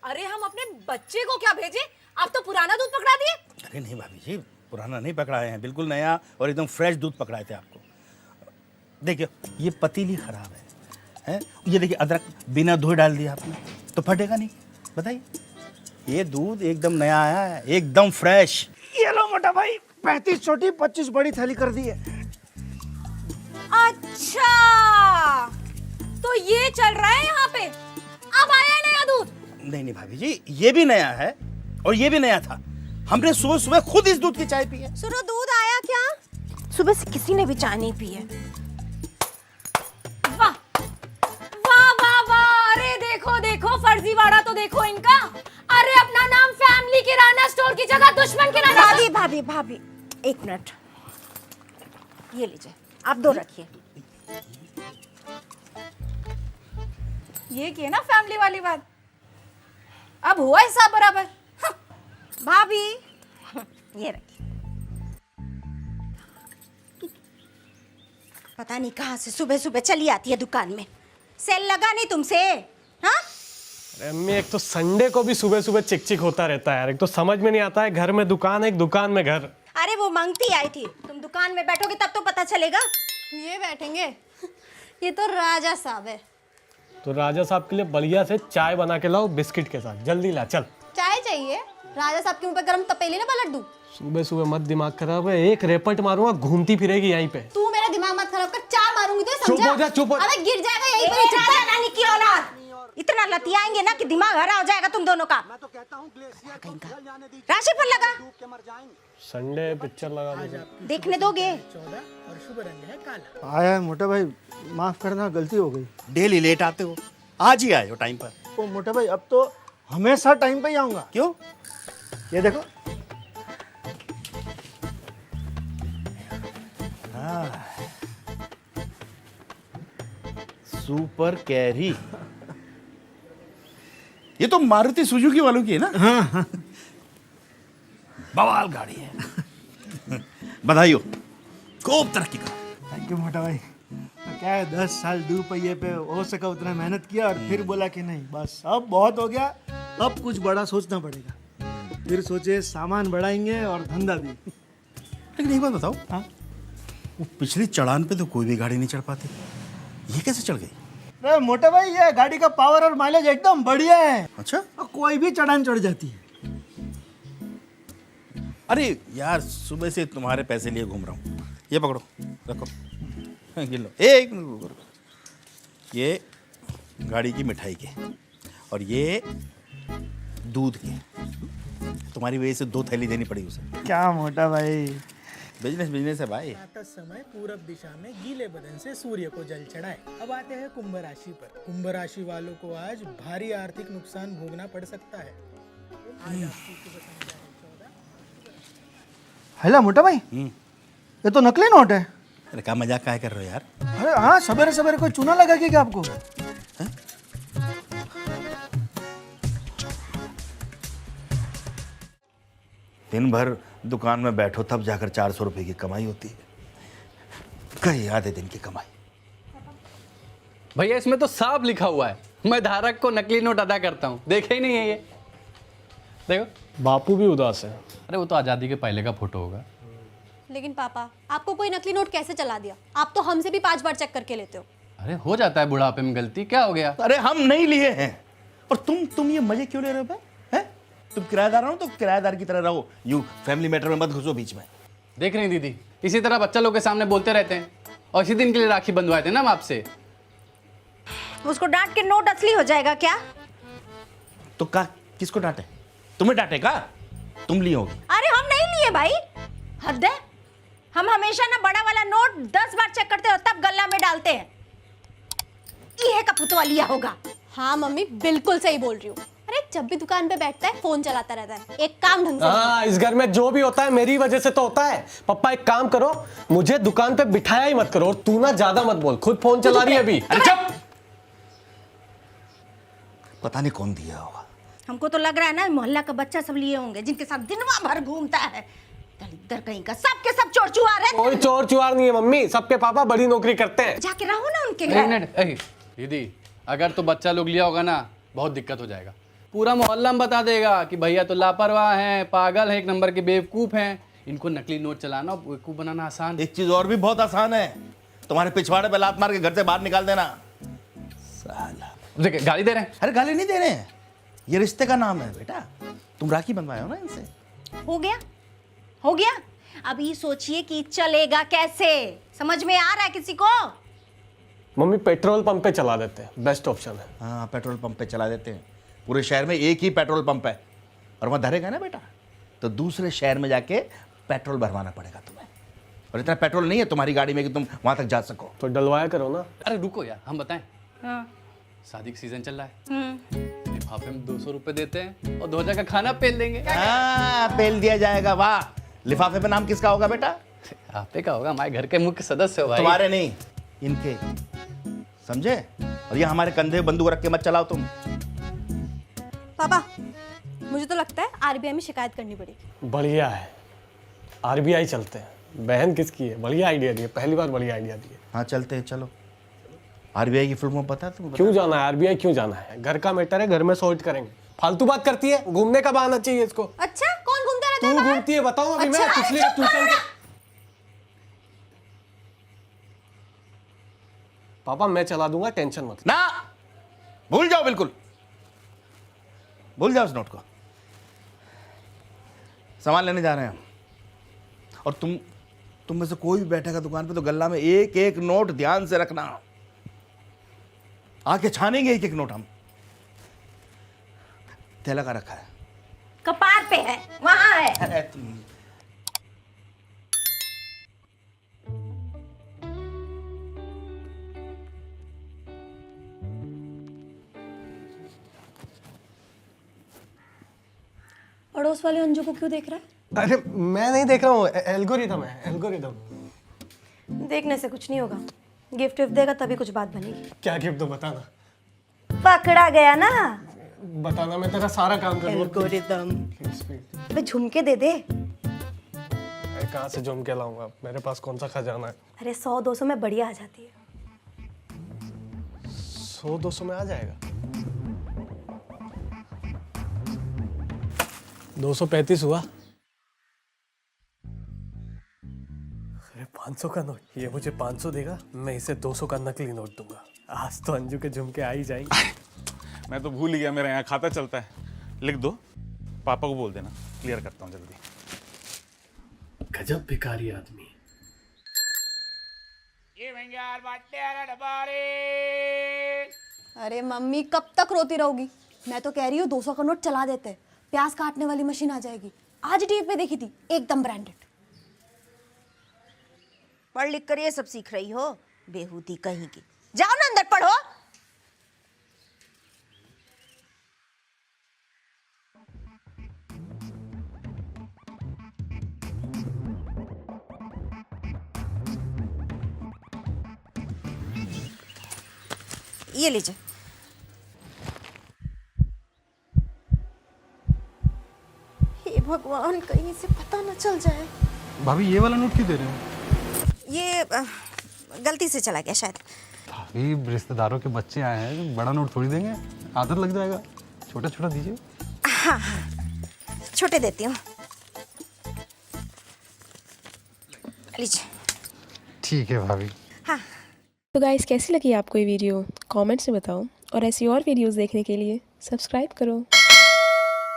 अरे हम अपने बच्चे को क्या भेजे, आप तो पुराना दूध पकड़ा दिए। अरे नहीं भाभी जी, पुराना नहीं पकड़ाए हैं, बिल्कुल नया और एकदम फ्रेश दूध पकड़ाए थे आपको। देखिए ये पतीली खराब है? ये देखिए अदरक बिना धोए डाल दिया आपने, तो फटेगा नहीं। बताइए, ये दूध एकदम नया आया है, एकदम फ्रेश। ये लो मोटा भाई, 35 छोटी 25 बड़ी थैली कर दी है। अच्छा तो ये चल रहा है यहाँ पे, अब आया है नया दूध। नहीं भाभी जी, ये भी नया है और ये भी नया था। हमने सुबह सुबह खुद इस दूध की चाय पी है। सुनो, दूध आया क्या? सुबह से किसी ने भी चाय नहीं पी है। वाह वाह वाह वाह, अरे देखो देखो फर्जीवाड़ा तो देखो इनका। अरे अपना नाम फैमिली किराना स्टोर की जगह दुश्मन किराना। भाभी भाभी भाभी, एक मिनट, ये लीजिए, आप दो रखिए। ये की है ना फैमिली वाली बात, अब हुआ हिसाब बराबर। भाभी ये रखिए। पता नहीं कहाँ से सुबह सुबह चली आती है दुकान में। सेल लगा नहीं तुमसे? हाँ, अरे अम्मी, एक तो संडे को भी सुबह सुबह चिक चिक होता रहता है यार। एक तो समझ में नहीं आता है, घर में दुकान है, एक दुकान में घर। अरे वो मंगती आई थी, तुम दुकान में बैठोगे तब तो पता चलेगा। ये बैठेंगे, ये तो राजा साहब है। तो राजा साहब के लिए बढ़िया से चाय बना के लाओ बिस्किट के साथ, जल्दी ला चल। चाय चाहिए? राजा साहब के मुंह पे गरम तपेली ना पलट दूं? सुबह सुबह मत दिमाग खराब है, एक रेपट मारूंगा, घूमती फिरेगी यहीं पे। तू मेरा दिमाग मत खराब कर, चार मारूंगी तो चुप समझा? हो जा, चुप हो। अबे गिर जाएगा यहीं ए, पे। राजा रानी की औलाद, इतना लतियाएंगे ना कि दिमाग हरा हो जाएगा तुम दोनों का। राशि पर लगा, संडे पिक्चर लगा दो। देखने दोगे? आया है मोटा भाई, माफ करना, गलती हो गई। डेली लेट आते हो, आज ही आए हो टाइम पर। ओ मोटा भाई, अब तो हमेशा टाइम पे ही आऊंगा। क्यों? ये देखो, सुपर कैरी, ये तो मारुति सुजुकी वालों की है ना? हाँ। बवाल गाड़ी है। बधाई हो, खूब तरक्की करो। थैंक यू मोटा भाई। तो क्या है, 10 साल दो पहिए पे हो सका उतना मेहनत किया और फिर बोला कि नहीं बस अब बहुत हो गया, अब कुछ बड़ा सोचना पड़ेगा। फिर सोचे सामान बढ़ाएंगे और धंधा भी। लेकिन एक बात बताओ, हाँ? वो पिछली चढ़ान पे तो कोई भी गाड़ी नहीं चढ़ पाती, ये कैसे चढ़ गई? अरे मोटा भाई, ये गाड़ी का पावर और माइलेज एकदम बढ़िया है। अच्छा, और कोई भी चढ़ान चढ़ जाती है। अरे यार सुबह से तुम्हारे पैसे लिए घूम रहा हूँ, ये पकड़ो, रखो, गिन लो। एक मिनट रुको। ये गाड़ी की मिठाई के और ये दूध के, तुम्हारी वजह से 2 थैली देनी पड़ी उसे। क्या मोटा भाई, बिजनेस है भाई। प्रातः समय पूरब दिशा में गीले बदन से सूर्य को जल चढ़ाए। अब आते हैं कुंभ राशि पर। कुंभ राशि वालों को आज भारी आर्थिक नुकसान भोगना पड़ सकता है। हेला मोटा भाई, ये तो नकली नोट है। अरे क्या मजाक काहे कर रहे हो यार? अरे हाँ, सवेरे सवेरे कोई चूना लगा के क्या आपको? दिन भर दुकान में बैठो तब जाकर 400 रुपए की कमाई होती है। कहीं आधे दिन की कमाई। भैया इसमें तो साफ लिखा हुआ है, मैं धारक को नकली नोट अदा करता हूँ। देखे ही नहीं है ये, देखो। बापू भी उदास है। अरे वो तो आज़ादी के पहले का फोटो होगा। लेकिन पापा, आपको कोई नकली नोट कैसे चला दिया? आप तो हमसे भी 5 बार चेक करके लेते हो। अरे हो जाता है बुढ़ापे में गलती, क्या हो गया? अरे हम नहीं लिए हैं, और तुम ये मजे क्यों ले रहे हो बे? हैं? तुम किराएदार हो तो किराएदार की तरह रहो, यू फैमिली मैटर में मत घुसो बीच में। देख रही दीदी, इसी तरह बच्चा लोग के सामने बोलते रहते हैं, और इसी दिन के लिए राखी बंधवाए थे ना हम आपसे। उसको डांट के नोट असली हो जाएगा क्या? तो का किसको डांटे? तुम्हें डांटेगा? तुम लिए होगी। अरे हम नहीं लिए भाई, हद है। हम हमेशा ना बड़ा वाला नोट 10 बार चेक करते हो तब गल्ला में डालते हैं। ये का पुतवा लिया होगा। हाँ मम्मी, बिल्कुल सही बोल रही हूँ। अरे जब भी दुकान पे बैठता है फोन चलाता रहता है, एक काम ढंग से। हाँ, इस घर में जो भी होता है मेरी वजह से तो होता है। पापा एक काम करो, मुझे दुकान पे बिठाया ही मत करो, और तू ना ज्यादा मत बोल, खुद फोन चला रही है अभी। अरे चुप! पता नहीं कौन दिया होगा। हमको तो लग रहा है ना मोहल्ला का बच्चा सब लिए होंगे, जिनके साथ दिनवा भर घूमता है। दलिद्र कहीं का, सबके सब चोर चुहार है। कोई चोर चुहार नहीं है मम्मी, सबके पापा बड़ी नौकरी करते हैं। जाके रहो ना उनके एक घर। मिनट, दीदी अगर तो बच्चा लोग लिया होगा ना, बहुत दिक्कत हो जाएगा। पूरा मोहल्ला में बता देगा कि भैया तो लापरवाह हैं, पागल हैं, एक नंबर के बेवकूफ़ हैं। इनको नकली नोट चलाना और बेवकूफ़ बनाना आसान। एक चीज और भी बहुत आसान है, तुम्हारे पिछवाड़े पे लात मार के घर से बाहर निकाल देना। साला देखिए गाली दे रहे हैं। अरे गाली नहीं दे रहे हैं, ये रिश्ते का नाम है बेटा। तुम राखी बंधवाए हो ना इनसे। हो गया, हो गया। अभी सोचिए कि चलेगा कैसे, समझ में आ रहा है किसी को? मम्मी पेट्रोल पंप पे चला देते हैं, बेस्ट ऑप्शन है। हाँ पेट्रोल पंप पे चला देते हैं। पूरे शहर में एक ही पेट्रोल पंप है, और वहाँ धरेगा ना बेटा तो दूसरे शहर में जाके पेट्रोल भरवाना पड़ेगा तुम्हें। और इतना पेट्रोल नहीं है तुम्हारी गाड़ी में कि तुम वहाँ तक जा सको। तो डलवाया करो ना। अरे रुको यार, हम बताएं। हाँ। शादी का सीजन चल रहा है, लिफाफे में 200 रुपए देते हैं और 2000 का खाना पेल देंगे। हाँ पेल दिया जाएगा। वाह, लिफाफे पे नाम किसका होगा बेटा? आपे का होगा, हमारे घर के मुख्य सदस्य हो भाई। तुम्हारे नहीं, इनके, समझे? और ये हमारे कंधे पे बंदूक रख के मत चलाओ तुम। पापा मुझे तो लगता है आरबीआई में शिकायत करनी पड़ेगी। बढ़िया है, आरबीआई चलते हैं। बहन किसकी है? बढ़िया आइडिया दिए, पहली बार बढ़िया आइडिया दिए। हाँ चलते हैं, चलो। आरबीआई की फिल्मों पता है तुम्हें? क्यों जाना है आरबीआई, क्यों जाना है? घर का मैटर है, घर में सॉर्ट करेंगे। फालतू बात करती है, घूमने का बहाना चाहिए इसको। अच्छा कौन घूमता रहता है तू बाहर? घूमती है, बताओ अभी। अच्छा, मैं पिछले ट्यूशन के पापा मैं चला दूंगा, टेंशन मत। ना, भूल जाओ, बिल्कुल भूल जाओ उस नोट को। सामान लेने जा रहे हैं हम, और तुम में से कोई भी बैठेगा दुकान पे तो गल्ला में एक एक नोट ध्यान से रखना। आके छानेंगे एक एक नोट हम। थैला का रखा है, कपार पे है, वहां है। अरे तुम पड़ोस वाले अंजू को क्यों देख रहा है? अरे मैं नहीं देख रहा हूँ, एल्गोरिथम है, एल्गोरिथम। देखने से कुछ नहीं होगा, गिफ्ट विफ्ट देगा तभी कुछ बात बनेगी। क्या गिफ्ट दो, बताना। पकड़ा गया ना। बताना, मैं तेरा सारा काम करूँगा। एल्गोरिथम। Please please. अबे झुमके दे दे। मैं कहाँ से झुम के लाऊंगा, मेरे पास कौन सा खजाना है? अरे 100-200 में बढ़िया आ जाती है। 100-200 में आ जाएगा। 235 हुआ। अरे 500 का नोट, ये मुझे 500 देगा, मैं इसे 200 का नकली नोट दूंगा। आज तो अंजू के झुमके आ ही जाएंगे। मैं तो भूल ही गया, मेरे यहाँ खाता चलता है। लिख दो, पापा को बोल देना, क्लियर करता हूँ जल्दी। गजब भिखारी आदमी। अरे मम्मी कब तक रोती रहोगी? मैं तो कह रही हूँ 200 का नोट चला देते हैं, प्याज काटने वाली मशीन आ जाएगी। आज टीवी पे देखी थी, एकदम ब्रांडेड। पढ़ लिख कर ये सब सीख रही हो, बेहूदी कहीं की। जाओ ना अंदर पढ़ो। ये लीजिए। हे भगवान, कहीं से पता न चल जाए। भाभी ये वाला नोट क्यों दे रहे हो? ये गलती से चला गया शायद। भाभी रिश्तेदारों के बच्चे आए हैं, बड़ा नोट थोड़ी देंगे, आदत लग जाएगा। छोटा छोटा दीजिए। हाँ हाँ, छोटे देती हूँ, लीजिए। ठीक है भाभी। हाँ। तो गाइस कैसी लगी आपको ये वीडियो? कमेंट्स में बताओ, और ऐसी और वीडियोस देखने के लिए सब्सक्राइब करो।